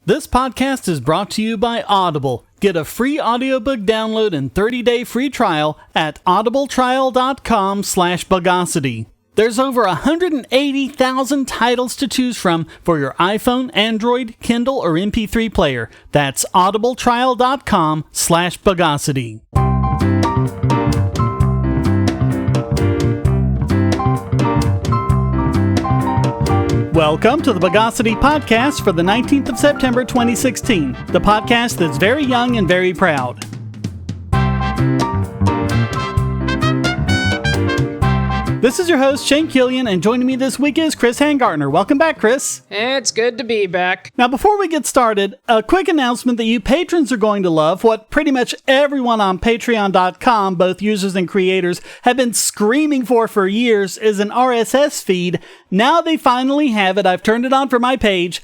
This podcast is brought to you by Audible. Get a free audiobook download and 30-day free trial at audibletrial.com/Bogosity. There's over 180,000 titles to choose from for your iPhone, Android, Kindle, or MP3 player. That's audibletrial.com/Bogosity. Welcome to the Bogosity podcast for the 19th of September 2016, the podcast that's very young and very proud. This is your host, Shane Killian, and joining me this week is Chris Hangartner. Welcome back, Chris. It's good to be back. Now, before we get started, a quick announcement that you patrons are going to love. What pretty much everyone on Patreon.com, both users and creators, have been screaming for years is an RSS feed. Now they finally have it. I've turned it on for my page.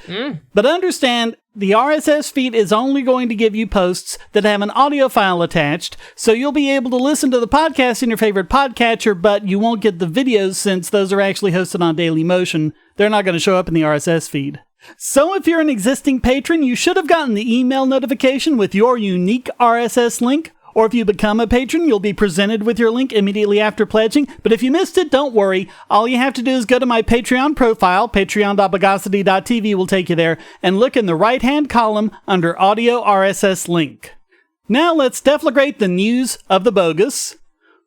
But understand, the RSS feed is only going to give you posts that have an audio file attached, so you'll be able to listen to the podcast in your favorite podcatcher, but you won't get the videos since those are actually hosted on Dailymotion. They're not going to show up in the RSS feed. So if you're an existing patron, you should have gotten the email notification with your unique RSS link. Or if you become a patron, you'll be presented with your link immediately after pledging. But if you missed it, don't worry. All you have to do is go to my Patreon profile, patreon.bogosity.tv will take you there, and look in the right-hand column under Audio RSS Link. Now let's deflagrate the news of the bogus.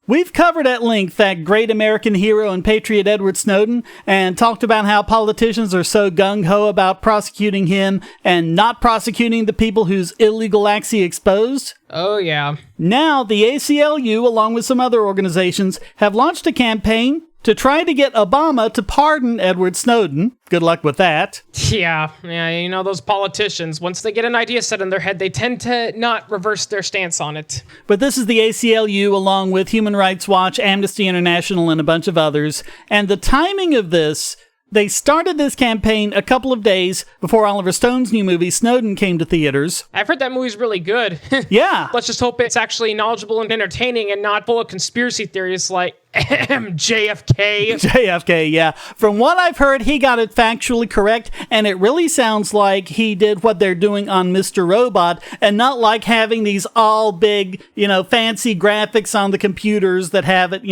We've covered at length that great American hero and patriot Edward Snowden and talked about how politicians are so gung-ho about prosecuting him and not prosecuting the people whose illegal acts he exposed. Oh, yeah. Now, the ACLU, along with some other organizations, have launched a campaign to try to get Obama to pardon Edward Snowden. Good luck with that. Yeah, you know, those politicians, once they get an idea set in their head, they tend to not reverse their stance on it. But this is the ACLU, along with Human Rights Watch, Amnesty International, and a bunch of others. And the timing of this, they started this campaign a couple of days before Oliver Stone's new movie, Snowden, came to theaters. I've heard that movie's really good. Yeah. Let's just hope it's actually knowledgeable and entertaining and not full of conspiracy theories like JFK. JFK, yeah. From what I've heard, he got it factually correct, and it really sounds like he did what they're doing on Mr. Robot, and not like having these all big, fancy graphics on the computers that have it,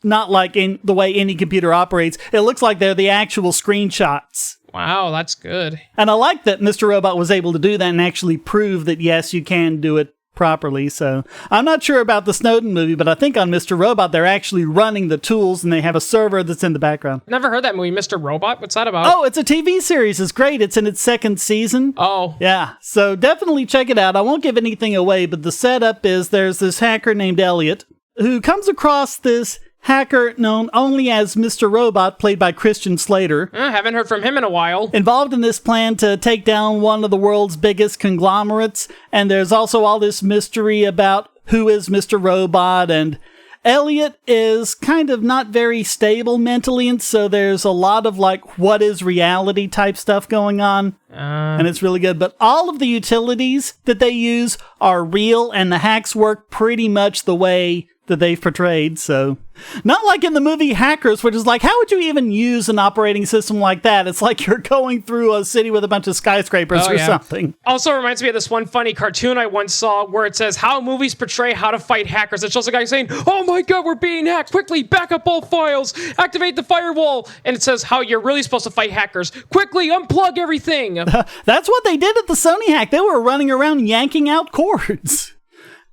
not like in the way any computer operates. It looks like they're the actual screenshots. Wow, that's good. And I like that Mr. Robot was able to do that and actually prove that, yes, you can do it properly. So I'm not sure about the Snowden movie, but I think on Mr. Robot, they're actually running the tools and they have a server that's in the background. Never heard that movie, Mr. Robot. What's that about? Oh, it's a TV series. It's great. It's in its second season. Oh. Yeah. So definitely check it out. I won't give anything away, but the setup is there's this hacker named Elliot who comes across this hacker known only as Mr. Robot, played by Christian Slater. Haven't heard from him in a while. Involved in this plan to take down one of the world's biggest conglomerates. And there's also all this mystery about who is Mr. Robot. And Elliot is kind of not very stable mentally. And so there's a lot of what is reality type stuff going on. And it's really good. But all of the utilities that they use are real. And the hacks work pretty much the way that they've portrayed, so not like in the movie Hackers, which is like, how would you even use an operating system like that? It's like you're going through a city with a bunch of skyscrapers something. Also reminds me of this one funny cartoon I once saw where it says how movies portray how to fight hackers. It shows a guy saying, "Oh my god, we're being hacked, quickly back up all files, activate the firewall," and it says how you're really supposed to fight hackers. Quickly unplug everything. That's what they did at the Sony hack. They were running around yanking out cords.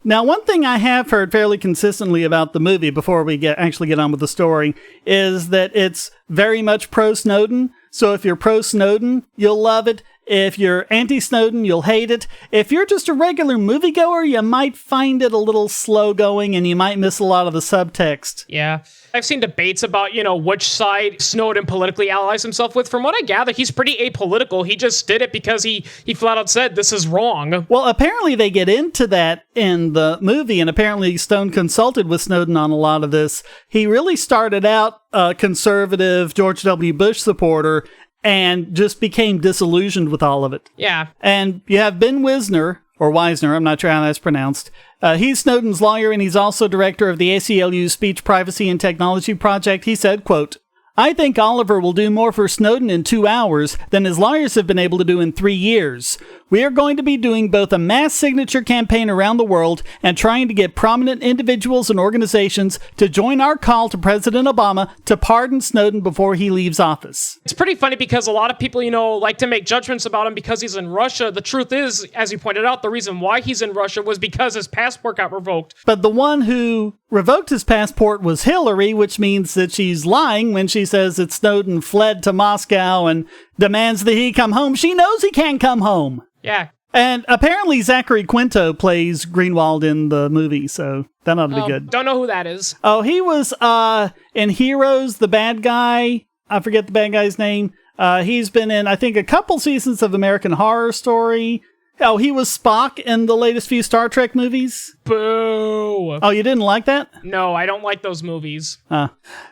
Now, one thing I have heard fairly consistently about the movie before we actually get on with the story is that it's very much pro-Snowden. So if you're pro-Snowden, you'll love it. If you're anti-Snowden, you'll hate it. If you're just a regular moviegoer, you might find it a little slow going and you might miss a lot of the subtext. Yeah. I've seen debates about, which side Snowden politically allies himself with. From what I gather, he's pretty apolitical. He just did it because he flat out said this is wrong. Well, apparently they get into that in the movie, and apparently Stone consulted with Snowden on a lot of this. He really started out a conservative George W. Bush supporter and just became disillusioned with all of it. Yeah. And you have Ben Wisner, or Wisner, I'm not sure how that's pronounced. He's Snowden's lawyer, and he's also director of the ACLU Speech Privacy and Technology Project. He said, quote, I think Oliver will do more for Snowden in 2 hours than his lawyers have been able to do in 3 years. We are going to be doing both a mass signature campaign around the world and trying to get prominent individuals and organizations to join our call to President Obama to pardon Snowden before he leaves office. It's pretty funny because a lot of people, like to make judgments about him because he's in Russia. The truth is, as you pointed out, the reason why he's in Russia was because his passport got revoked. But the one who revoked his passport was Hillary, which means that she's lying when she says that Snowden fled to Moscow and demands that he come home. She knows he can't come home. Yeah. And apparently Zachary Quinto plays Greenwald in the movie, so that ought to be good. Don't know who that is. Oh, he was in Heroes, the bad guy. I forget the bad guy's name. He's been in, I think, a couple seasons of American Horror Story. Oh, he was Spock in the latest few Star Trek movies. Boo! Oh, you didn't like that? No, I don't like those movies.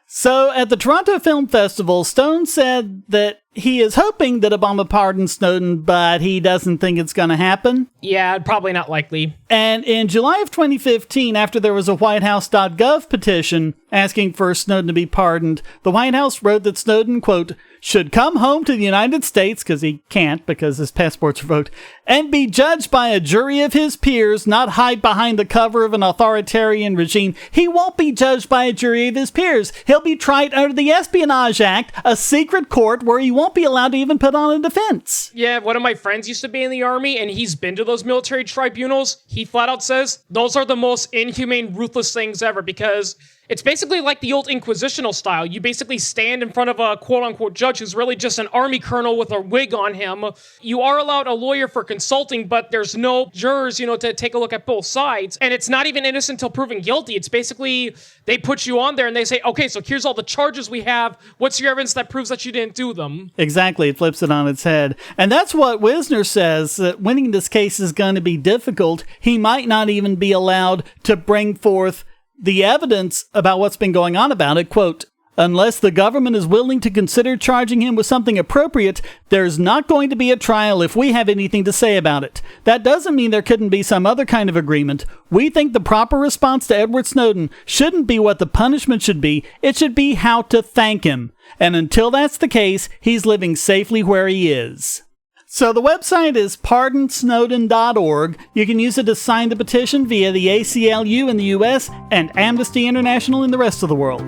So, at the Toronto Film Festival, Stone said that he is hoping that Obama pardons Snowden, but he doesn't think it's going to happen. Yeah, probably not likely. And in July of 2015, after there was a WhiteHouse.gov petition asking for Snowden to be pardoned, the White House wrote that Snowden, quote, should come home to the United States, because he can't because his passport's revoked, and be judged by a jury of his peers, not hide behind the cover of an authoritarian regime. He won't be judged by a jury of his peers. He'll be tried under the Espionage Act, a secret court where he won't be allowed to even put on a defense. Yeah, one of my friends used to be in the army, and he's been to those military tribunals. He flat out says those are the most inhumane, ruthless things ever, because it's basically like the old Inquisitional style. You basically stand in front of a quote-unquote judge who's really just an army colonel with a wig on him. You are allowed a lawyer for consulting, but there's no jurors, to take a look at both sides. And it's not even innocent until proven guilty. It's basically, they put you on there and they say, okay, so here's all the charges we have. What's your evidence that proves that you didn't do them? Exactly. It flips it on its head. And that's what Wisner says, that winning this case is going to be difficult. He might not even be allowed to bring forth the evidence about what's been going on about it. Quote, unless the government is willing to consider charging him with something appropriate, there's not going to be a trial if we have anything to say about it. That doesn't mean there couldn't be some other kind of agreement. We think the proper response to Edward Snowden shouldn't be what the punishment should be. It should be how to thank him. And until that's the case, he's living safely where he is. So the website is pardonsnowden.org. You can use it to sign the petition via the ACLU in the US and Amnesty International in the rest of the world.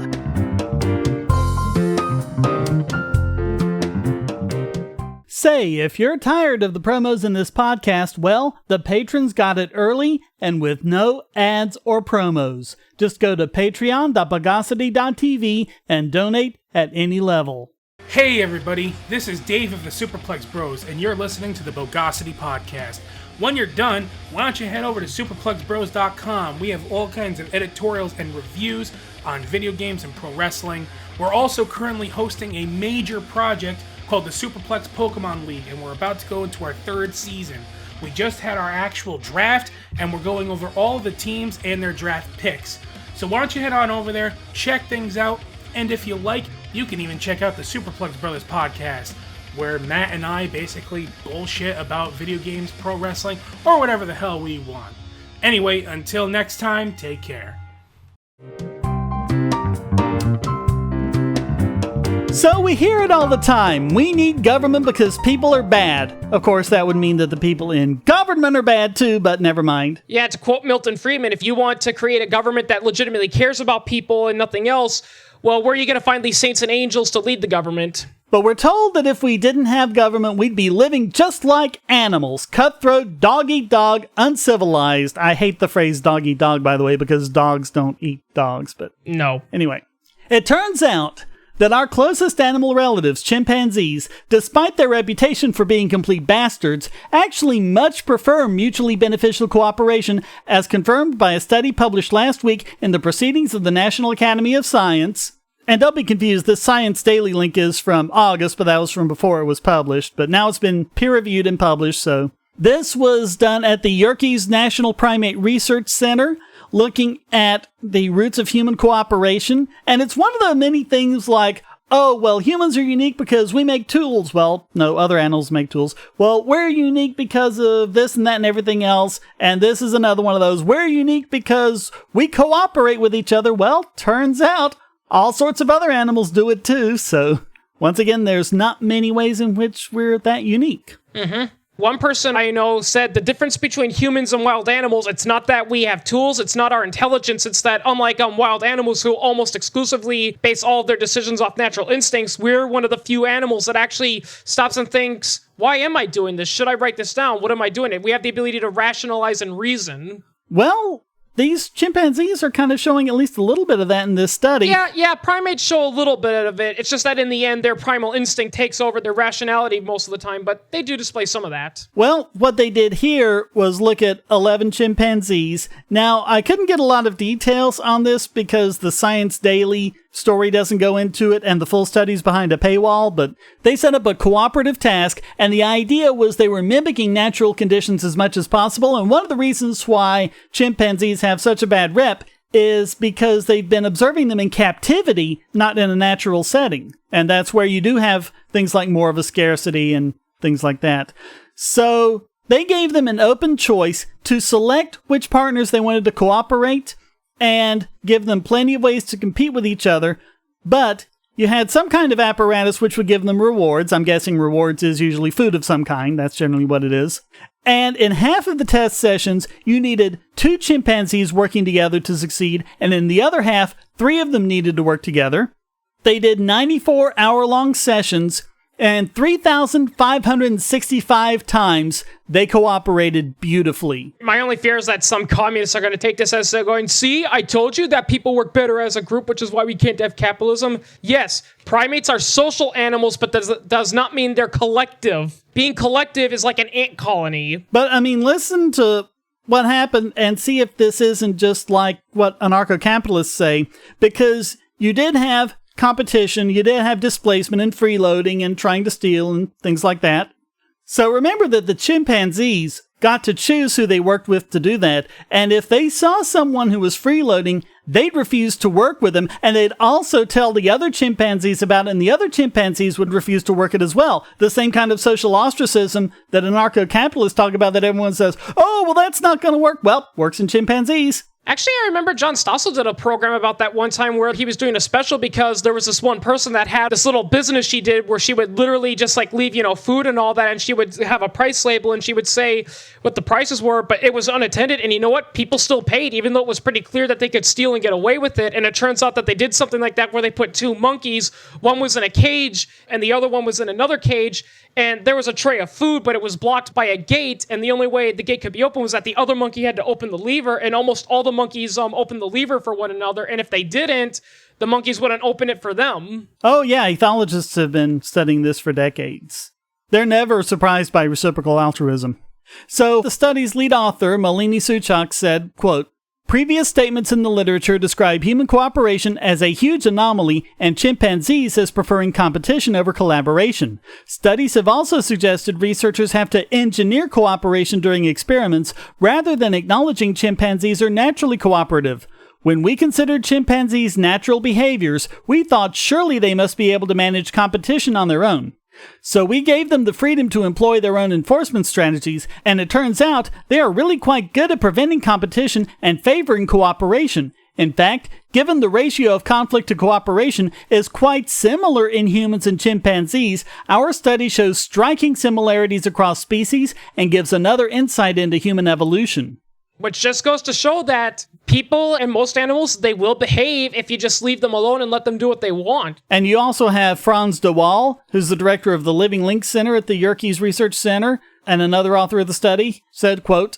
Say, if you're tired of the promos in this podcast, well, the patrons got it early and with no ads or promos. Just go to patreon.bogosity.tv and donate at any level. Hey everybody, this is Dave of the Superplex Bros, and you're listening to the Bogosity Podcast. When you're done, why don't you head over to superplexbros.com. We have all kinds of editorials and reviews on video games and pro wrestling. We're also currently hosting a major project called the Superplex Pokemon League, and we're about to go into our 3rd season. We just had our actual draft, and we're going over all of the teams and their draft picks. So why don't you head on over there, check things out, and if you like, you can even check out the Superplex Brothers podcast, where Matt and I basically bullshit about video games, pro wrestling, or whatever the hell we want. Anyway, until next time, take care. So we hear it all the time. We need government because people are bad. Of course, that would mean that the people in government are bad too, but never mind. Yeah, to quote Milton Friedman, if you want to create a government that legitimately cares about people and nothing else, well, where are you going to find these saints and angels to lead the government? But we're told that if we didn't have government, we'd be living just like animals. Cutthroat, dog-eat-dog, uncivilized. I hate the phrase dog-eat-dog, by the way, because dogs don't eat dogs, but... No. Anyway, it turns out that our closest animal relatives, chimpanzees, despite their reputation for being complete bastards, actually much prefer mutually beneficial cooperation, as confirmed by a study published last week in the Proceedings of the National Academy of Science. And don't be confused, this Science Daily link is from August, but that was from before it was published. But now it's been peer-reviewed and published, so... This was done at the Yerkes National Primate Research Center, looking at the roots of human cooperation. And it's one of the many things like, oh, well, humans are unique because we make tools. Well, no, other animals make tools. Well, we're unique because of this and that and everything else. And this is another one of those. We're unique because we cooperate with each other. Well, turns out All sorts of other animals do it too, so once again, there's not many ways in which we're that unique. Mm-hmm. One person I know said the difference between humans and wild animals, it's not that we have tools, it's not our intelligence, it's that unlike wild animals who almost exclusively base all of their decisions off natural instincts, we're one of the few animals that actually stops and thinks, why am I doing this? Should I write this down? What am I doing? We have the ability to rationalize and reason. Well, these chimpanzees are kind of showing at least a little bit of that in this study. Yeah, primates show a little bit of it. It's just that in the end, their primal instinct takes over their rationality most of the time, but they do display some of that. Well, what they did here was look at 11 chimpanzees. Now, I couldn't get a lot of details on this because the Science Daily story doesn't go into it and the full study's behind a paywall, but they set up a cooperative task, and the idea was they were mimicking natural conditions as much as possible, and one of the reasons why chimpanzees have such a bad rep is because they've been observing them in captivity, not in a natural setting. And that's where you do have things like more of a scarcity and things like that. So they gave them an open choice to select which partners they wanted to cooperate and give them plenty of ways to compete with each other, but you had some kind of apparatus which would give them rewards. I'm guessing rewards is usually food of some kind. That's generally what it is. And in half of the test sessions, you needed 2 chimpanzees working together to succeed, and in the other half, 3 of them needed to work together. They did 94-hour-long sessions, and 3,565 times they cooperated beautifully. My only fear is that some communists are going to take this as they're going, see, I told you that people work better as a group, which is why we can't have capitalism. Yes, primates are social animals, but that does not mean they're collective. Being collective is like an ant colony. But, I mean, listen to what happened and see if this isn't just like what anarcho-capitalists say, because you did have competition, you did have displacement and freeloading and trying to steal and things like that. So remember that the chimpanzees got to choose who they worked with to do that, and if they saw someone who was freeloading, they'd refuse to work with them, and they'd also tell the other chimpanzees about it, and the other chimpanzees would refuse to work it as well. The same kind of social ostracism that anarcho-capitalists talk about, that everyone says, oh, well, that's not going to work. Well, works in chimpanzees. Actually, I remember John Stossel did a program about that one time where he was doing a special because there was this one person that had this little business she did where she would literally just like leave, food and all that, and she would have a price label and she would say what the prices were, but it was unattended, and you know what? People still paid, even though it was pretty clear that they could steal and get away with it, and it turns out that they did something like that where they put 2 monkeys, one was in a cage and the other one was in another cage, and there was a tray of food, but it was blocked by a gate, and the only way the gate could be open was that the other monkey had to open the lever, and almost all the monkeys opened the lever for one another, and if they didn't, the monkeys wouldn't open it for them. Oh yeah, ethologists have been studying this for decades. They're never surprised by reciprocal altruism. So the study's lead author, Malini Suchak, said, quote, previous statements in the literature describe human cooperation as a huge anomaly and chimpanzees as preferring competition over collaboration. Studies have also suggested researchers have to engineer cooperation during experiments rather than acknowledging chimpanzees are naturally cooperative. When we considered chimpanzees' natural behaviors, we thought surely they must be able to manage competition on their own. So we gave them the freedom to employ their own enforcement strategies, and it turns out they are really quite good at preventing competition and favoring cooperation. In fact, given the ratio of conflict to cooperation is quite similar in humans and chimpanzees, our study shows striking similarities across species and gives another insight into human evolution. Which just goes to show that people and most animals, they will behave if you just leave them alone and let them do what they want. And you also have Franz de Waal, who's the director of the Living Link Center at the Yerkes Research Center, and another author of the study, said, quote,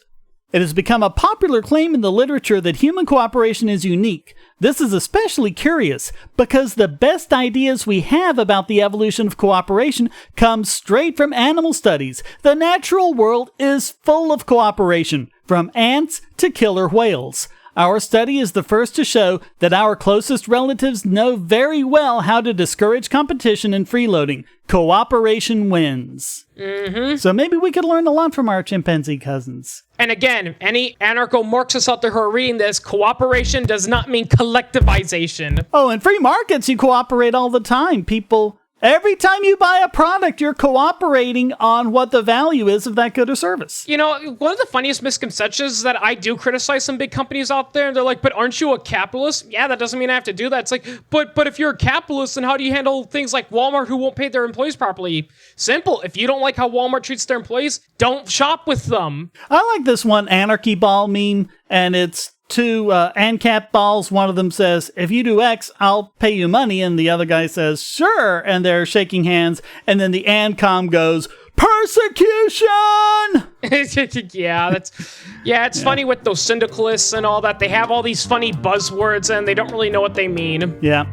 it has become a popular claim in the literature that human cooperation is unique. This is especially curious because the best ideas we have about the evolution of cooperation come straight from animal studies. The natural world is full of cooperation, from ants to killer whales. Our study is the first to show that our closest relatives know very well how to discourage competition and freeloading. Cooperation wins. Mm-hmm. So maybe we could learn a lot from our chimpanzee cousins. And again, any anarcho-Marxists out there who are reading this, cooperation does not mean collectivization. Oh, in free markets, you cooperate all the time. People Every time you buy a product, you're cooperating on what the value is of that good or service. You know, one of the funniest misconceptions is that I do criticize some big companies out there, and they're like, but aren't you a capitalist? Yeah, that doesn't mean I have to do that. It's like, but if you're a capitalist, then how do you handle things like Walmart who won't pay their employees properly? Simple. If you don't like how Walmart treats their employees, don't shop with them. I like this one anarchy ball meme, and it's two ANCAP balls. One of them says, if you do X, I'll pay you money. And the other guy says, sure. And they're shaking hands. And then the ANCOM goes, persecution! It's funny with those syndicalists and all that. They have all these funny buzzwords and they don't really know what they mean. Yeah.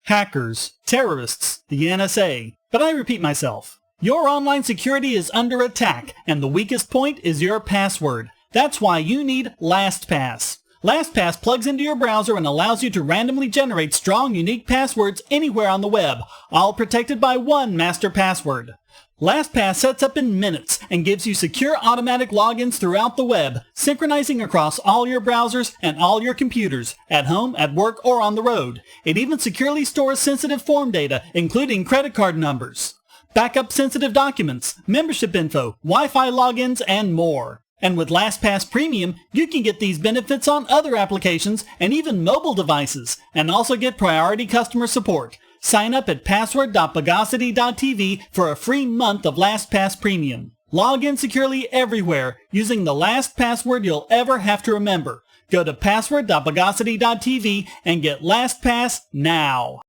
Hackers, terrorists, the NSA. But I repeat myself. Your online security is under attack, and the weakest point is your password. That's why you need LastPass. LastPass plugs into your browser and allows you to randomly generate strong, unique passwords anywhere on the web, all protected by one master password. LastPass sets up in minutes and gives you secure automatic logins throughout the web, synchronizing across all your browsers and all your computers, at home, at work, or on the road. It even securely stores sensitive form data, including credit card numbers. Backup sensitive documents, membership info, Wi-Fi logins, and more. And with LastPass Premium, you can get these benefits on other applications and even mobile devices, and also get priority customer support. Sign up at password.bogosity.tv for a free month of LastPass Premium. Log in securely everywhere using the last password you'll ever have to remember. Go to password.bogosity.tv and get LastPass now.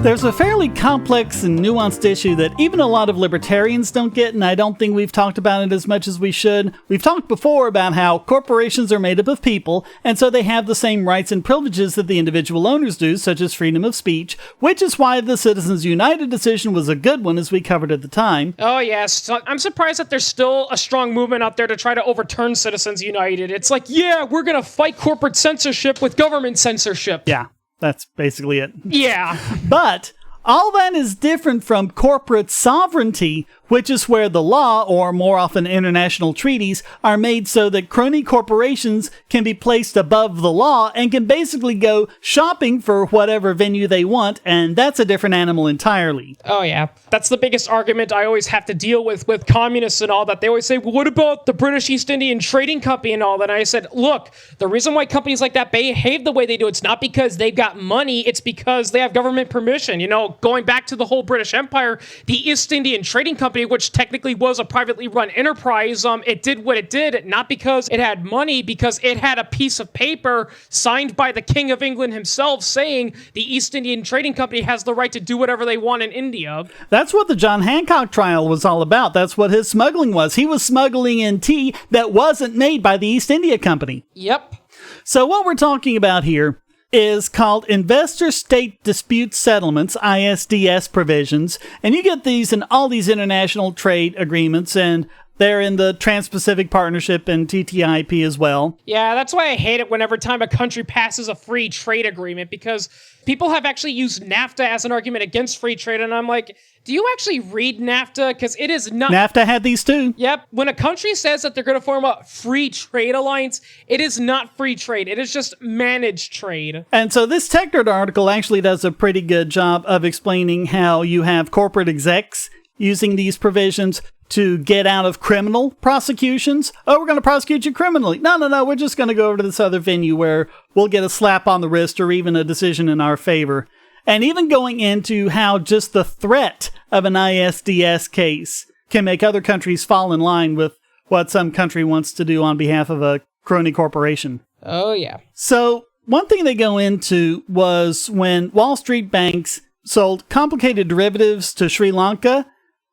There's a fairly complex and nuanced issue that even a lot of libertarians don't get, and I don't think we've talked about it as much as we should. We've talked before about how corporations are made up of people, and so they have the same rights and privileges that the individual owners do, such as freedom of speech, which is why the Citizens United decision was a good one, as we covered at the time. Oh, yes. I'm surprised that there's still a strong movement out there to try to overturn Citizens United. It's like, yeah, we're going to fight corporate censorship with government censorship. Yeah. That's basically it. Yeah. But all that is different from corporate sovereignty, which is where the law, or more often international treaties, are made so that crony corporations can be placed above the law and can basically go shopping for whatever venue they want, and that's a different animal entirely. Oh, yeah. That's the biggest argument I always have to deal with communists and all that. They always say, well, what about the British East Indian Trading Company and all that? And I said, look, the reason why companies like that behave the way they do, it's not because they've got money, it's because they have government permission. You know, going back to the whole British Empire, the East Indian Trading Company, which technically was a privately run enterprise, it did what it did, not because it had money, because it had a piece of paper signed by the King of England himself saying the East Indian Trading Company has the right to do whatever they want in India. That's what the John Hancock trial was all about. That's what his smuggling was. He was smuggling in tea that wasn't made by the East India Company. Yep. So what we're talking about here is called Investor-State Dispute Settlements, ISDS provisions, and you get these in all these international trade agreements, and they're in the Trans-Pacific Partnership and TTIP as well. Yeah, that's why I hate it whenever time a country passes a free trade agreement, because people have actually used NAFTA as an argument against free trade, and I'm like, do you actually read NAFTA? Because it is not... NAFTA had these too. Yep. When a country says that they're going to form a free trade alliance, it is not free trade. It is just managed trade. And so this TechNerd article actually does a pretty good job of explaining how you have corporate execs using these provisions to get out of criminal prosecutions. Oh, we're going to prosecute you criminally. No, we're just going to go over to this other venue where we'll get a slap on the wrist or even a decision in our favor. And even going into how just the threat of an ISDS case can make other countries fall in line with what some country wants to do on behalf of a crony corporation. Oh, yeah. So one thing they go into was when Wall Street banks sold complicated derivatives to Sri Lanka,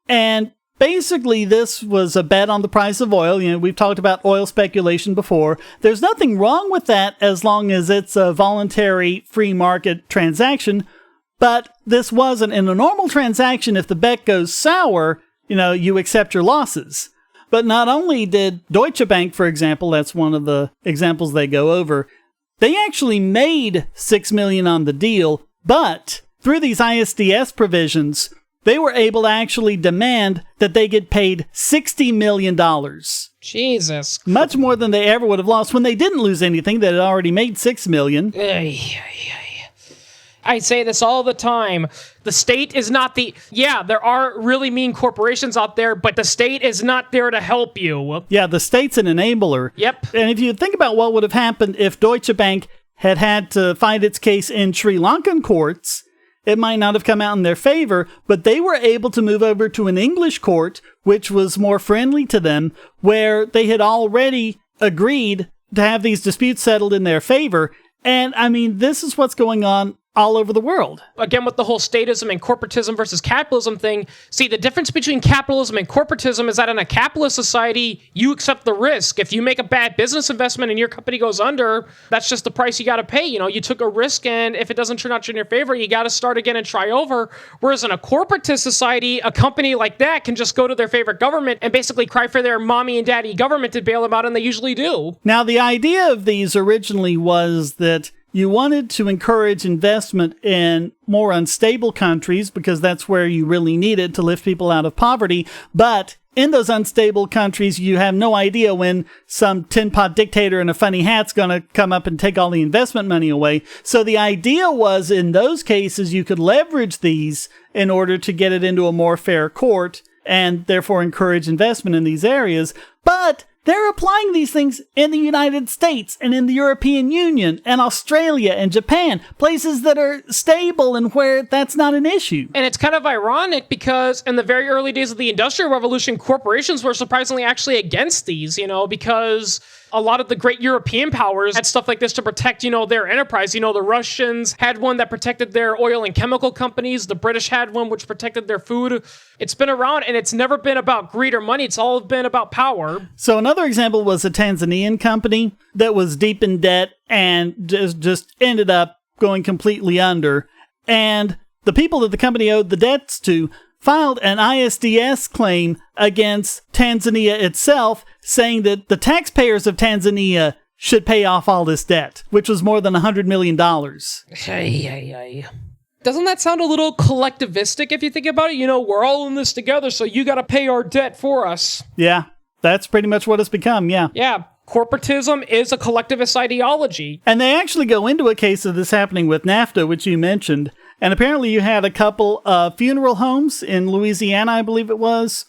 and basically, this was a bet on the price of oil. You know, we've talked about oil speculation before. There's nothing wrong with that as long as it's a voluntary free market transaction. But this wasn't. In a normal transaction, if the bet goes sour, you accept your losses. But not only did Deutsche Bank, for example, that's one of the examples they go over, they actually made $6 million on the deal, but through these ISDS provisions, they were able to actually demand that they get paid $60 million. Jesus. Much more than they ever would have lost when they didn't lose anything. They had already made $6 million. I say this all the time. The state is not there are really mean corporations out there, but the state is not there to help you. Yeah, the state's an enabler. Yep. And if you think about what would have happened if Deutsche Bank had to fight its case in Sri Lankan courts, it might not have come out in their favor, but they were able to move over to an English court, which was more friendly to them, where they had already agreed to have these disputes settled in their favor. And, I mean, this is what's going on all over the world. Again, with the whole statism and corporatism versus capitalism thing, see, the difference between capitalism and corporatism is that in a capitalist society, you accept the risk. If you make a bad business investment and your company goes under, that's just the price you got to pay. You know, you took a risk, and if it doesn't turn out in your favor, you got to start again and try over. Whereas in a corporatist society, a company like that can just go to their favorite government and basically cry for their mommy and daddy government to bail them out, and they usually do. Now, the idea of these originally was that you wanted to encourage investment in more unstable countries because that's where you really need it to lift people out of poverty. But in those unstable countries, you have no idea when some tin pot dictator in a funny hat's going to come up and take all the investment money away. So the idea was in those cases, you could leverage these in order to get it into a more fair court and therefore encourage investment in these areas. But they're applying these things in the United States and in the European Union and Australia and Japan, places that are stable and where that's not an issue. And it's kind of ironic because in the very early days of the Industrial Revolution, corporations were surprisingly actually against these, because a lot of the great European powers had stuff like this to protect, their enterprise. The Russians had one that protected their oil and chemical companies. The British had one which protected their food. It's been around, and it's never been about greed or money. It's all been about power. So another example was a Tanzanian company that was deep in debt and just ended up going completely under. And the people that the company owed the debts to filed an ISDS claim against Tanzania itself, saying that the taxpayers of Tanzania should pay off all this debt, which was more than $100 million. Doesn't that sound a little collectivistic if you think about it? We're all in this together, so you got to pay our debt for us. Yeah, that's pretty much what it's become, yeah. Yeah, corporatism is a collectivist ideology. And they actually go into a case of this happening with NAFTA, which you mentioned. And apparently you had a couple of funeral homes in Louisiana, I believe it was,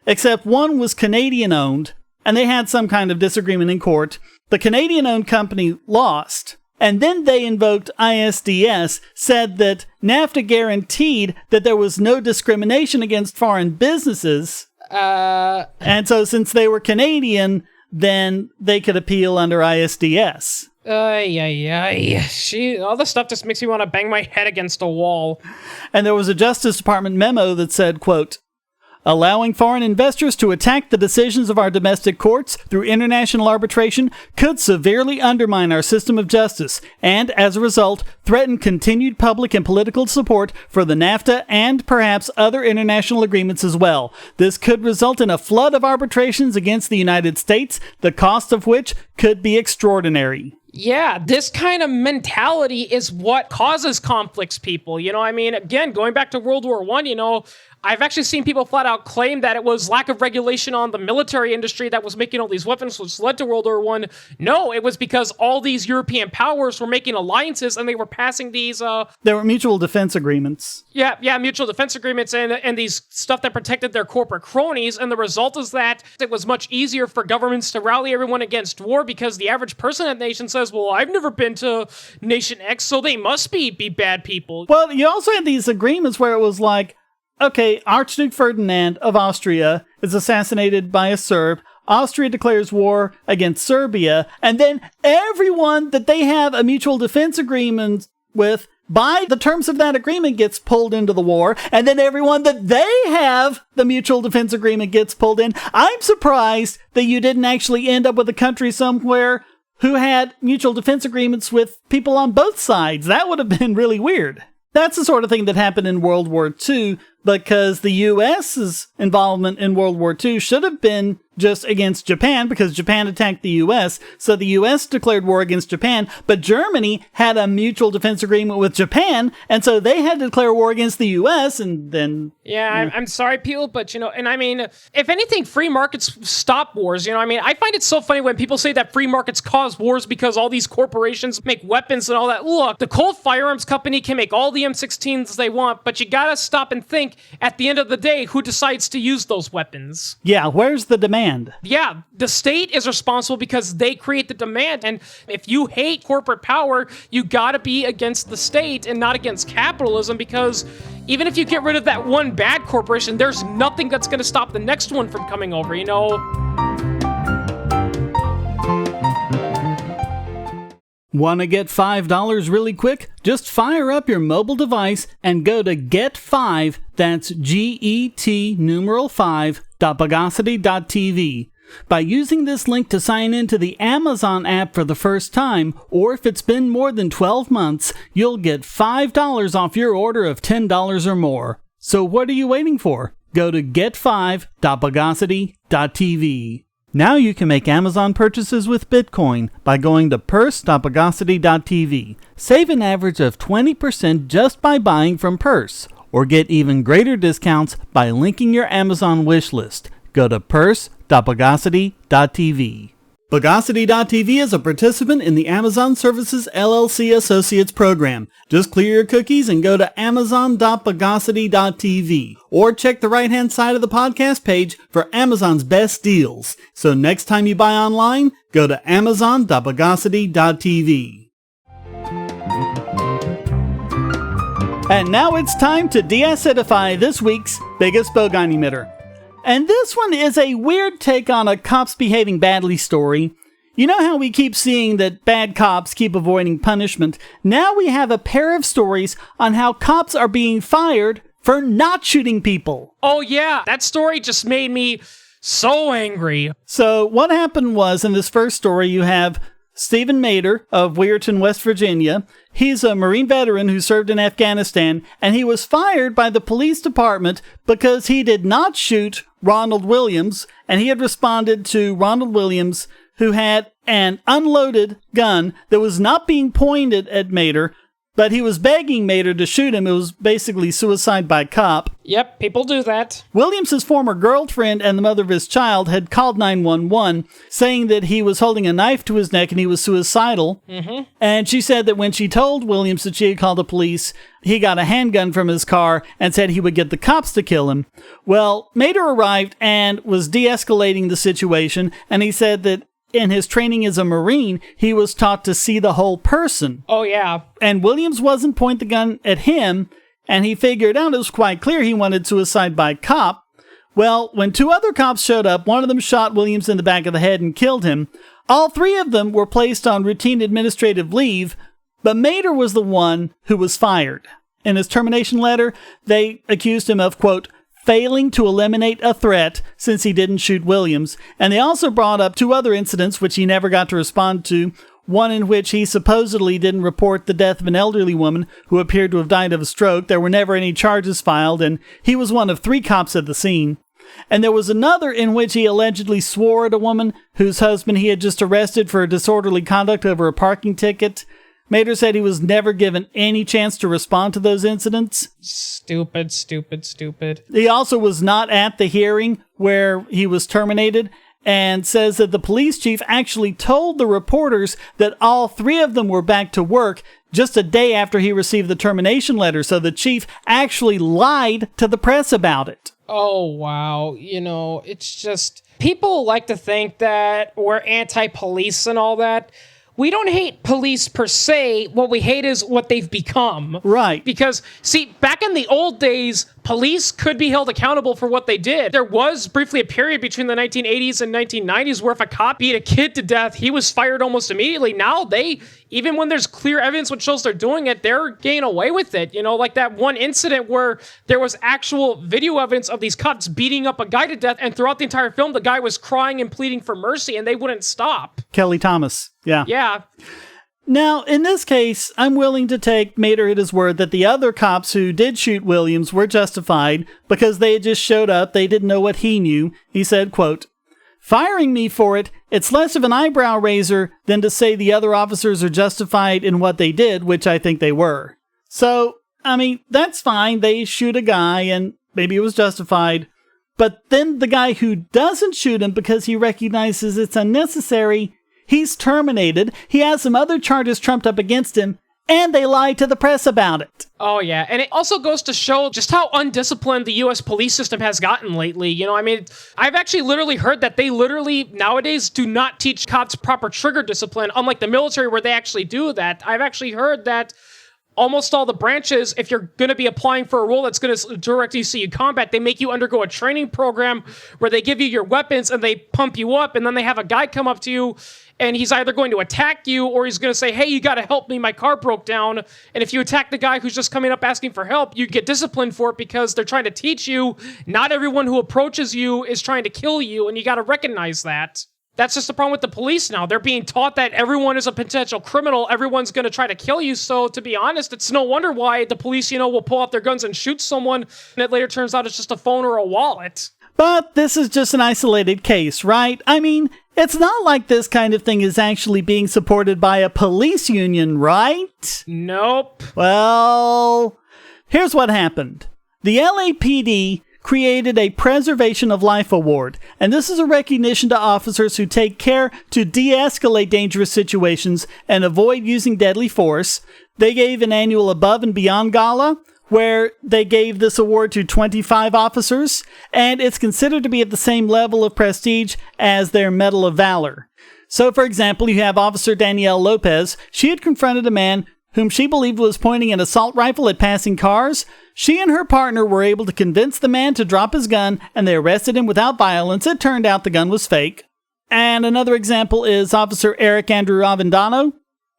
except one was Canadian-owned, and they had some kind of disagreement in court. The Canadian-owned company lost, and then they invoked ISDS, said that NAFTA guaranteed that there was no discrimination against foreign businesses. And so since they were Canadian, then they could appeal under ISDS. All this stuff just makes me want to bang my head against a wall. And there was a Justice Department memo that said, quote, allowing foreign investors to attack the decisions of our domestic courts through international arbitration could severely undermine our system of justice and, as a result, threaten continued public and political support for the NAFTA and perhaps other international agreements as well. This could result in a flood of arbitrations against the United States, the cost of which could be extraordinary. Yeah, this kind of mentality is what causes conflicts, people. Again, going back to World War I, I've actually seen people flat out claim that it was lack of regulation on the military industry that was making all these weapons, which led to World War I. No, it was because all these European powers were making alliances and they were passing these... There were mutual defense agreements. Yeah, mutual defense agreements and these stuff that protected their corporate cronies. And the result is that it was much easier for governments to rally everyone against war because the average person in the nation says, well, I've never been to Nation X, so they must be bad people. Well, you also had these agreements where it was like, okay, Archduke Ferdinand of Austria is assassinated by a Serb. Austria declares war against Serbia. And then everyone that they have a mutual defense agreement with, by the terms of that agreement, gets pulled into the war. And then everyone that they have the mutual defense agreement gets pulled in. I'm surprised that you didn't actually end up with a country somewhere who had mutual defense agreements with people on both sides. That would have been really weird. That's the sort of thing that happened in World War II because the U.S.'s involvement in World War II should have been just against Japan because Japan attacked the U.S. So the U.S. declared war against Japan, but Germany had a mutual defense agreement with Japan, and so they had to declare war against the U.S. and then... Yeah, I'm sorry, people, but, and I mean, if anything, free markets stop wars, I mean, I find it so funny when people say that free markets cause wars because all these corporations make weapons and all that. Look, the Colt Firearms Company can make all the M16s they want, but you gotta stop and think, at the end of the day, who decides to use those weapons? Yeah, where's the demand? Yeah, the state is responsible because they create the demand, and if you hate corporate power, you gotta be against the state and not against capitalism, because even if you get rid of that one bad corporation, there's nothing that's gonna stop the next one from coming over, Want to get $5 really quick? Just fire up your mobile device and go to Get5, that's GET5.bogosity.tv. By using this link to sign into the Amazon app for the first time, or if it's been more than 12 months, you'll get $5 off your order of $10 or more. So what are you waiting for? Go to Get5.bogosity.tv. Now you can make Amazon purchases with Bitcoin by going to purse.bogosity.tv. Save an average of 20% just by buying from Purse, or get even greater discounts by linking your Amazon wish list. Go to purse.bogosity.tv. Bogosity.tv is a participant in the Amazon Services LLC Associates program. Just clear your cookies and go to amazon.bogosity.tv, or check the right-hand side of the podcast page for Amazon's best deals. So next time you buy online, go to amazon.bogosity.tv. And now it's time to de-acidify this week's biggest Bogon emitter. And this one is a weird take on a cops behaving badly story. You know how we keep seeing that bad cops keep avoiding punishment? Now we have a pair of stories on how cops are being fired for not shooting people. Oh yeah, that story just made me so angry. So what happened was, in this first story, you have Stephen Mater of Weirton, West Virginia. He's a Marine veteran who served in Afghanistan, and he was fired by the police department because he did not shoot Ronald Williams, and he had responded to Ronald Williams, who had an unloaded gun that was not being pointed at Mater, but he was begging Mater to shoot him. It was basically suicide by cop. Yep, people do that. Williams' former girlfriend and the mother of his child had called 911, saying that he was holding a knife to his neck and he was suicidal. And she said that when she told Williams that she had called the police, he got a handgun from his car and said he would get the cops to kill him. Well, Mater arrived and was de-escalating the situation, and he said that in his training as a Marine, he was taught to see the whole person. Oh, yeah. And Williams wasn't pointing the gun at him, and he figured out it was quite clear he wanted suicide by cop. Well, when two other cops showed up, one of them shot Williams in the back of the head and killed him. All three of them were placed on routine administrative leave, but Mater was the one who was fired. In his termination letter, they accused him of, quote, failing to eliminate a threat since he didn't shoot Williams. And they also brought up two other incidents which he never got to respond to. One in which he supposedly didn't report the death of an elderly woman who appeared to have died of a stroke. There were never any charges filed, and he was one of three cops at the scene. And there was another in which he allegedly swore at a woman whose husband he had just arrested for disorderly conduct over a parking ticket. Mater said he was never given any chance to respond to those incidents. Stupid, stupid, stupid. He also was not at the hearing where he was terminated, and says that the police chief actually told the reporters that all three of them were back to work just a day after he received the termination letter. So the chief actually lied to the press about it. Oh, wow. It's just, people like to think that we're anti-police and all that. We don't hate police per se. What we hate is what they've become. Right. Because, see, back in the old days, police could be held accountable for what they did. There was briefly a period between the 1980s and 1990s where if a cop beat a kid to death, he was fired almost immediately. Now even when there's clear evidence which shows they're doing it, they're getting away with it. Like that one incident where there was actual video evidence of these cops beating up a guy to death, and throughout the entire film, the guy was crying and pleading for mercy, and they wouldn't stop. Kelly Thomas. Yeah. Yeah. Now, in this case, I'm willing to take Mater at his word that the other cops who did shoot Williams were justified because they had just showed up. They didn't know what he knew. He said, quote, firing me for it, it's less of an eyebrow raiser than to say the other officers are justified in what they did, which I think they were. So, I mean, that's fine. They shoot a guy and maybe it was justified. But then the guy who doesn't shoot him because he recognizes it's unnecessary, he's terminated. He has some other charges trumped up against him, and they lied to the press about it. Oh, yeah. And it also goes to show just how undisciplined the U.S. police system has gotten lately. You know, I mean, I've actually literally heard that they literally nowadays do not teach cops proper trigger discipline, unlike the military where they actually do that. I've actually heard that almost all the branches, if you're going to be applying for a role that's going to directly see you combat, they make you undergo a training program where they give you your weapons and they pump you up, and then they have a guy come up to you and he's either going to attack you or he's going to say, hey, you got to help me, my car broke down. And if you attack the guy who's just coming up asking for help, you get disciplined for it because they're trying to teach you not everyone who approaches you is trying to kill you, and you got to recognize that. That's just the problem with the police now. They're being taught that everyone is a potential criminal. Everyone's going to try to kill you. So to be honest, it's no wonder why the police, will pull out their guns and shoot someone. And it later turns out it's just a phone or a wallet. But this is just an isolated case, right? I mean, it's not like this kind of thing is actually being supported by a police union, right? Nope. Well, here's what happened. The LAPD created a Preservation of Life Award, and this is a recognition to officers who take care to de-escalate dangerous situations and avoid using deadly force. They gave an annual Above and Beyond Gala, where they gave this award to 25 officers, and it's considered to be at the same level of prestige as their Medal of Valor. So, for example, you have Officer Danielle Lopez. She had confronted a man whom she believed was pointing an assault rifle at passing cars. She and her partner were able to convince the man to drop his gun, and they arrested him without violence. It turned out the gun was fake. And another example is Officer Eric Andrew Avendano,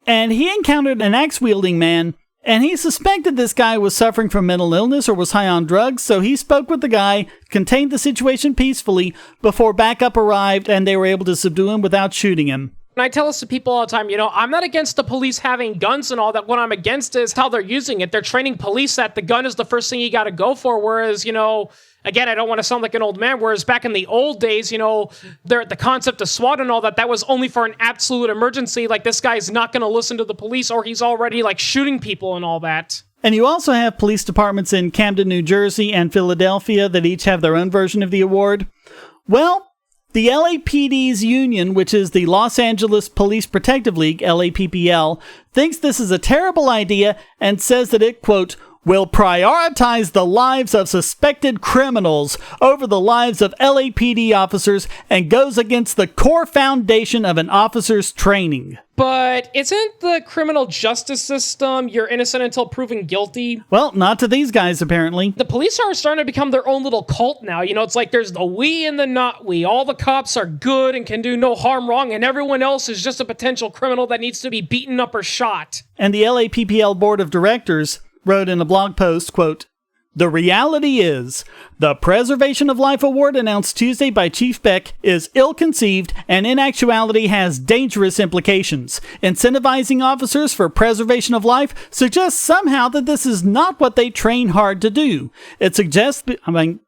and he encountered an axe-wielding man, and he suspected this guy was suffering from mental illness or was high on drugs, so he spoke with the guy, contained the situation peacefully before backup arrived, and they were able to subdue him without shooting him. And I tell this to people all the time, I'm not against the police having guns and all that. What I'm against is how they're using it. They're training police that the gun is the first thing you got to go for, whereas, again, I don't want to sound like an old man, whereas back in the old days, the concept of SWAT and all that was only for an absolute emergency, like this guy's not going to listen to the police or he's already, shooting people and all that. And you also have police departments in Camden, New Jersey and Philadelphia that each have their own version of the award. Well, the LAPD's union, which is the Los Angeles Police Protective League, LAPPL, thinks this is a terrible idea and says that it, quote, will prioritize the lives of suspected criminals over the lives of LAPD officers and goes against the core foundation of an officer's training. But isn't the criminal justice system you're innocent until proven guilty? Well, not to these guys, apparently. The police are starting to become their own little cult now. It's like there's the we and the not we. All the cops are good and can do no harm wrong, and everyone else is just a potential criminal that needs to be beaten up or shot. And the LAPPL Board of Directors wrote in a blog post, quote, the reality is, the Preservation of Life Award announced Tuesday by Chief Beck is ill-conceived and in actuality has dangerous implications. Incentivizing officers for preservation of life suggests somehow that this is not what they train hard to do. It suggests,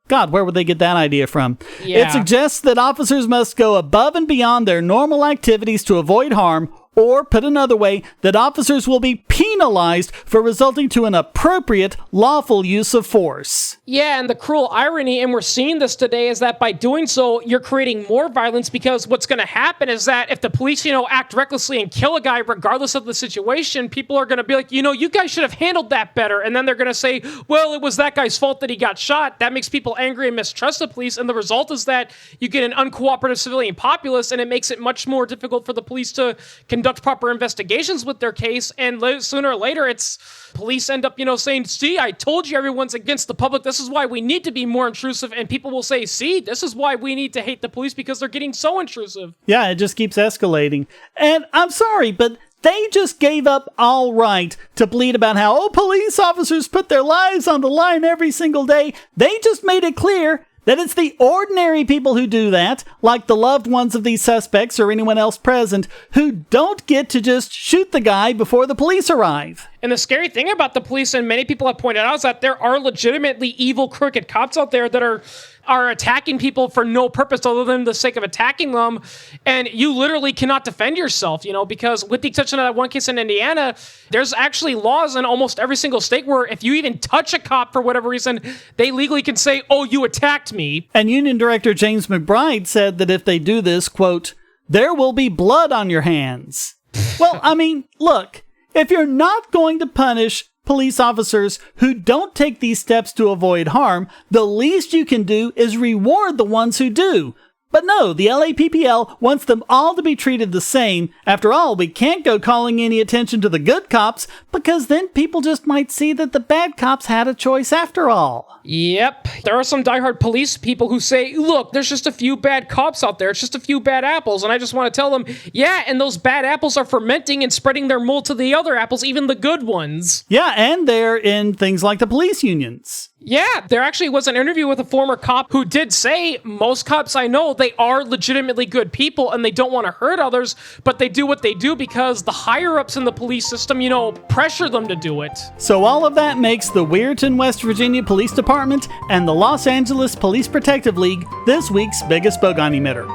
God, where would they get that idea from? Yeah. It suggests that officers must go above and beyond their normal activities to avoid harm, or, put another way, that officers will be penalized for resulting to an appropriate, lawful use of force. Yeah, and the cruel irony, and we're seeing this today, is that by doing so, you're creating more violence because what's going to happen is that if the police, act recklessly and kill a guy regardless of the situation, people are going to be like, you guys should have handled that better. And then they're going to say, well, it was that guy's fault that he got shot. That makes people angry and mistrust the police. And the result is that you get an uncooperative civilian populace, and it makes it much more difficult for the police to conduct proper investigations with their case, and sooner or later it's police end up saying, see, I told you everyone's against the public, this is why we need to be more intrusive, and people will say, see, this is why we need to hate the police because they're getting so intrusive. Yeah, it just keeps escalating. And I'm sorry, but they just gave up all right to bleat about how, police officers put their lives on the line every single day. They just made it clear that it's the ordinary people who do that, like the loved ones of these suspects or anyone else present, who don't get to just shoot the guy before the police arrive. And the scary thing about the police, and many people have pointed out, is that there are legitimately evil, crooked cops out there that are are attacking people for no purpose other than the sake of attacking them. And you literally cannot defend yourself, because with the exception of that one case in Indiana, there's actually laws in almost every single state where if you even touch a cop for whatever reason, they legally can say, oh, you attacked me. And Union Director James McBride said that if they do this, quote, there will be blood on your hands. Well, I mean, look, if you're not going to punish police officers who don't take these steps to avoid harm, the least you can do is reward the ones who do. But no, the LAPPL wants them all to be treated the same. After all, we can't go calling any attention to the good cops, because then people just might see that the bad cops had a choice after all. Yep. There are some diehard police people who say, look, there's just a few bad cops out there. It's just a few bad apples. And I just want to tell them, yeah, and those bad apples are fermenting and spreading their mold to the other apples, even the good ones. Yeah, and they're in things like the police unions. Yeah, there actually was an interview with a former cop who did say, most cops I know, they are legitimately good people and they don't want to hurt others, but they do what they do because the higher-ups in the police system, pressure them to do it. So all of that makes the Weirton, West Virginia Police Department and the Los Angeles Police Protective League this week's biggest Bogon emitter.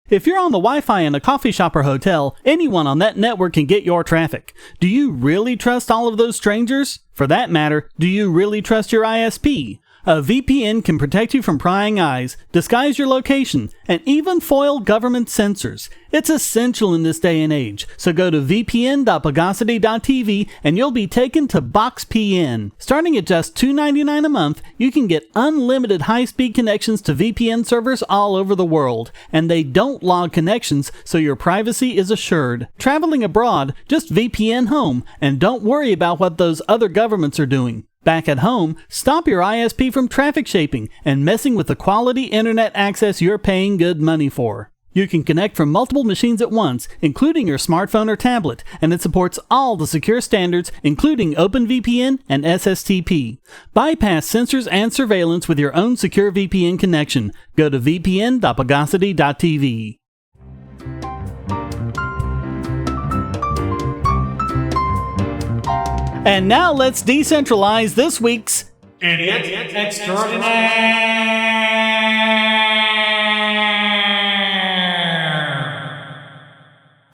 If you're on the Wi-Fi in a coffee shop or hotel, anyone on that network can get your traffic. Do you really trust all of those strangers? For that matter, do you really trust your ISP? A VPN can protect you from prying eyes, disguise your location, and even foil government censors. It's essential in this day and age, so go to vpn.bogosity.tv and you'll be taken to BoxPN. Starting at just $2.99 a month, you can get unlimited high-speed connections to VPN servers all over the world, and they don't log connections, so your privacy is assured. Traveling abroad, just VPN home, and don't worry about what those other governments are doing. Back at home, stop your ISP from traffic shaping and messing with the quality internet access you're paying good money for. You can connect from multiple machines at once, including your smartphone or tablet, and it supports all the secure standards, including OpenVPN and SSTP. Bypass censors and surveillance with your own secure VPN connection. Go to vpn.bogosity.tv. And now let's decentralize this week's Idiot Extraordinaire.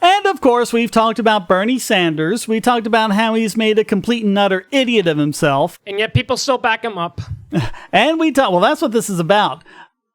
And of course, we've talked about Bernie Sanders. We talked about how he's made a complete and utter idiot of himself. And yet people still back him up. And well, that's what this is about.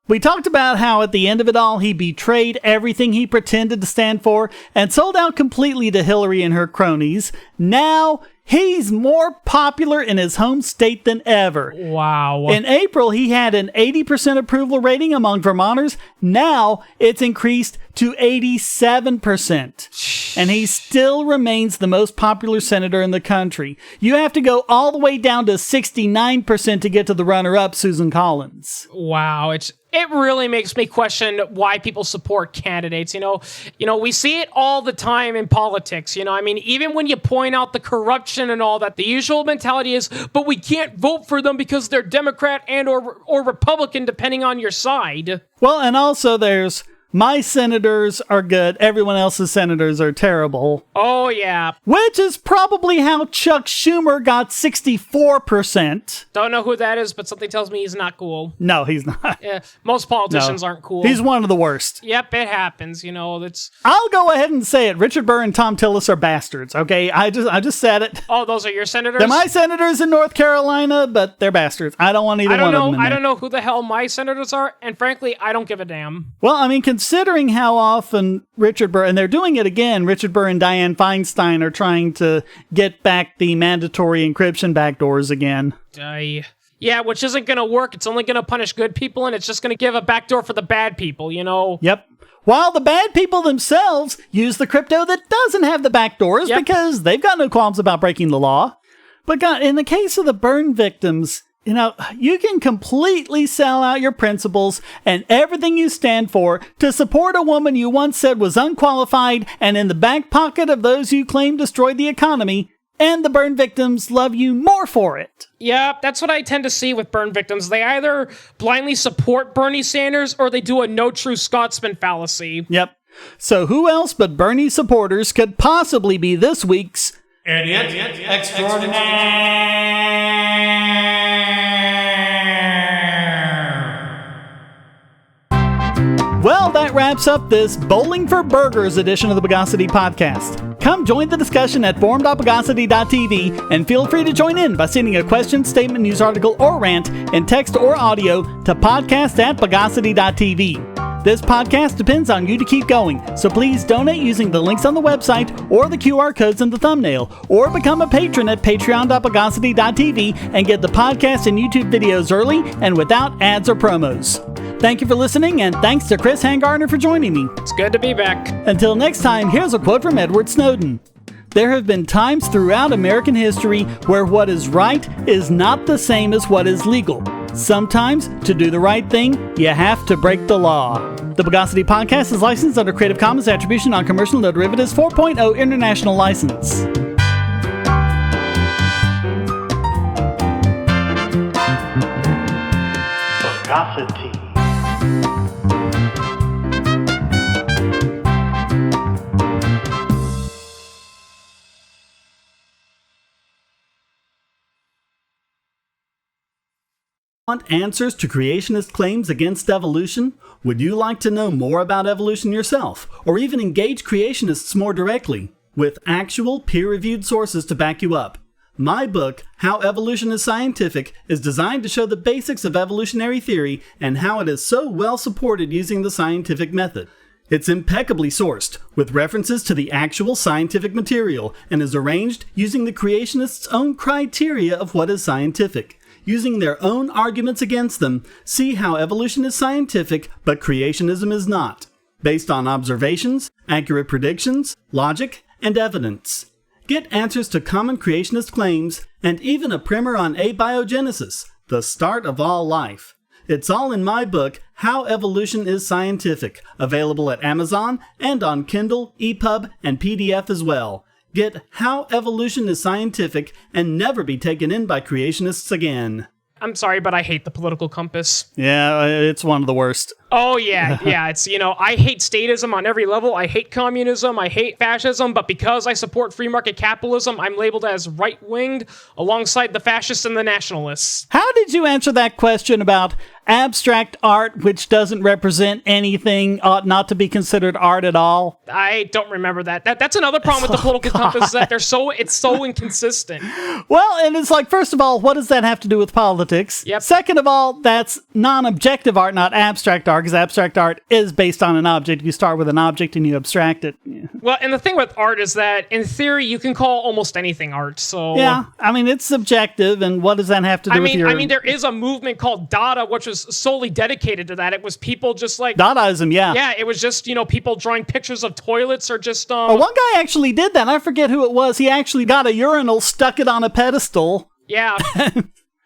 We talked about how at the end of it all, he betrayed everything he pretended to stand for and sold out completely to Hillary and her cronies. Now, he's more popular in his home state than ever. Wow. In April, he had an 80% approval rating among Vermonters. Now, it's increased to 87%. And he still remains the most popular senator in the country. You have to go all the way down to 69% to get to the runner-up, Susan Collins. Wow. It really makes me question why people support candidates. We see it all the time in politics. Even when you point out the corruption and all that, the usual mentality is, but we can't vote for them because they're Democrat and or Republican, depending on your side. Well, and also there's, my senators are good, everyone else's senators are terrible. Oh, yeah. Which is probably how Chuck Schumer got 64%. Don't know who that is, but something tells me he's not cool. No, he's not. Yeah, most politicians aren't cool. He's one of the worst. Yep, it happens. I'll go ahead and say it. Richard Bern and Tom Tillis are bastards, okay? I just said it. Oh, those are your senators? They're my senators in North Carolina, but they're bastards. I don't want either one of them in there. I don't know who the hell my senators are, and frankly, I don't give a damn. Well, considering how often Richard Burr, and they're doing it again, Richard Burr and Dianne Feinstein are trying to get back the mandatory encryption backdoors again. Yeah, which isn't going to work. It's only going to punish good people, and it's just going to give a backdoor for the bad people, Yep. While the bad people themselves use the crypto that doesn't have the backdoors because they've got no qualms about breaking the law. But God, in the case of the Bern victims, you can completely sell out your principles and everything you stand for to support a woman you once said was unqualified and in the back pocket of those you claim destroyed the economy, and the Bern victims love you more for it. Yeah, that's what I tend to see with Bern victims. They either blindly support Bernie Sanders or they do a no true Scotsman fallacy. Yep. So who else but Bernie supporters could possibly be this week's Idiot Extraordinaire? Well, that wraps up this Bowling for Burgers edition of the Bogosity podcast. Come join the discussion at forum.bogosity.tv and feel free to join in by sending a question, statement, news article, or rant in text or audio to podcast@bogosity.tv. This podcast depends on you to keep going, so please donate using the links on the website or the QR codes in the thumbnail, or become a patron at patreon.bogosity.tv and get the podcast and YouTube videos early and without ads or promos. Thank you for listening, and thanks to Chris Hangartner for joining me. It's good to be back. Until next time, here's a quote from Edward Snowden. There have been times throughout American history where what is right is not the same as what is legal. Sometimes, to do the right thing, you have to break the law. The Bogosity Podcast is licensed under Creative Commons Attribution Non-Commercial No Derivatives 4.0 International License. Bogosity. Want answers to creationist claims against evolution? Would you like to know more about evolution yourself, or even engage creationists more directly, with actual peer-reviewed sources to back you up? My book, How Evolution is Scientific, is designed to show the basics of evolutionary theory and how it is so well supported using the scientific method. It's impeccably sourced, with references to the actual scientific material, and is arranged using the creationists' own criteria of what is scientific. Using their own arguments against them, see how evolution is scientific, but creationism is not, based on observations, accurate predictions, logic, and evidence. Get answers to common creationist claims, and even a primer on abiogenesis, the start of all life. It's all in my book, How Evolution is Scientific, available at Amazon and on Kindle, EPUB, and PDF as well. Get How Evolution is Scientific and never be taken in by creationists again. I'm sorry, but I hate the political compass. Yeah, it's one of the worst. Oh, yeah. It's, I hate statism on every level. I hate communism. I hate fascism. But because I support free market capitalism, I'm labeled as right-winged alongside the fascists and the nationalists. How did you answer that question about abstract art, which doesn't represent anything, ought not to be considered art at all? I don't remember that. That's another problem with the political compass, is that it's so inconsistent. Well, and it's like, first of all, what does that have to do with politics? Yep. Second of all, that's non-objective art, not abstract art, because abstract art is based on an object. You start with an object and you abstract it. Yeah. Well, and the thing with art is that, in theory, you can call almost anything art, so... Yeah, I mean, it's subjective, and what does that have to do with your... I mean, there is a movement called Dada, which was solely dedicated to that. It was people just like... Dadaism, yeah. Yeah, it was just, people drawing pictures of toilets or just... One guy actually did that. I forget who it was. He actually got a urinal, stuck it on a pedestal. Yeah.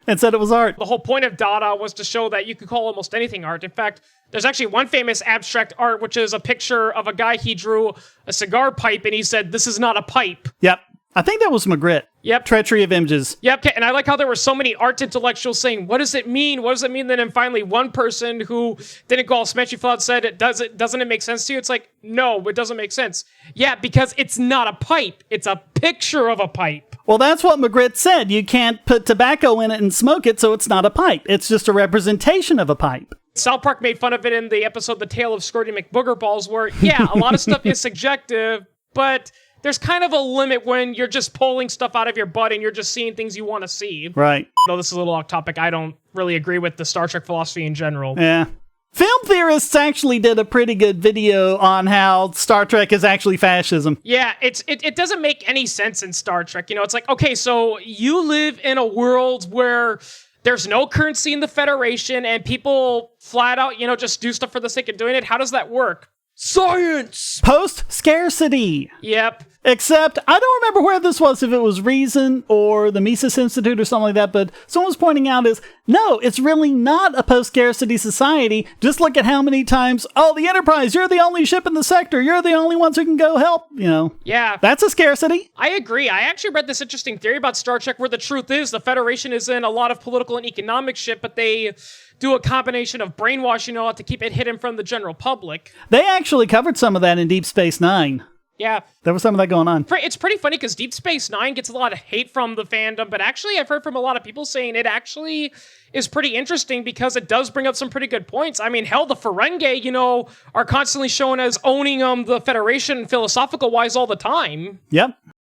And said it was art. The whole point of Dada was to show that you could call almost anything art. In fact, there's actually one famous abstract art, which is a picture of a guy, he drew a cigar pipe, and he said, "This is not a pipe." Yep. I think that was Magritte. Yep. Treachery of Images. Yep, and I like how there were so many art intellectuals saying, what does it mean? What does it mean? Then finally one person who didn't go all smashy flat said, doesn't it make sense to you? It's like, no, it doesn't make sense. Yeah, because it's not a pipe. It's a picture of a pipe. Well, that's what Magritte said. You can't put tobacco in it and smoke it, so it's not a pipe. It's just a representation of a pipe. South Park made fun of it in the episode The Tale of Squirty McBoogerballs, where, yeah, a lot of stuff is subjective, but... there's kind of a limit when you're just pulling stuff out of your butt and you're just seeing things you want to see. Right. Though this is a little off topic, I don't really agree with the Star Trek philosophy in general. Yeah. Film theorists actually did a pretty good video on how Star Trek is actually fascism. Yeah, it doesn't make any sense in Star Trek. It's like, okay, so you live in a world where there's no currency in the Federation and people flat out, just do stuff for the sake of doing it. How does that work? Science! Post-scarcity. Yep. Except, I don't remember where this was, if it was Reason or the Mises Institute or something like that, but someone was pointing out no, it's really not a post-scarcity society. Just look at how many times, the Enterprise, you're the only ship in the sector, you're the only ones who can go help, Yeah. That's a scarcity. I agree. I actually read this interesting theory about Star Trek where the truth is the Federation is in a lot of political and economic shit, but they do a combination of brainwashing to keep it hidden from the general public. They actually covered some of that in Deep Space Nine. Yeah. There was some of that going on. It's pretty funny because Deep Space Nine gets a lot of hate from the fandom, but actually I've heard from a lot of people saying it actually is pretty interesting because it does bring up some pretty good points. I mean, hell, the Ferengi, are constantly shown as owning the Federation philosophical-wise all the time. Yep.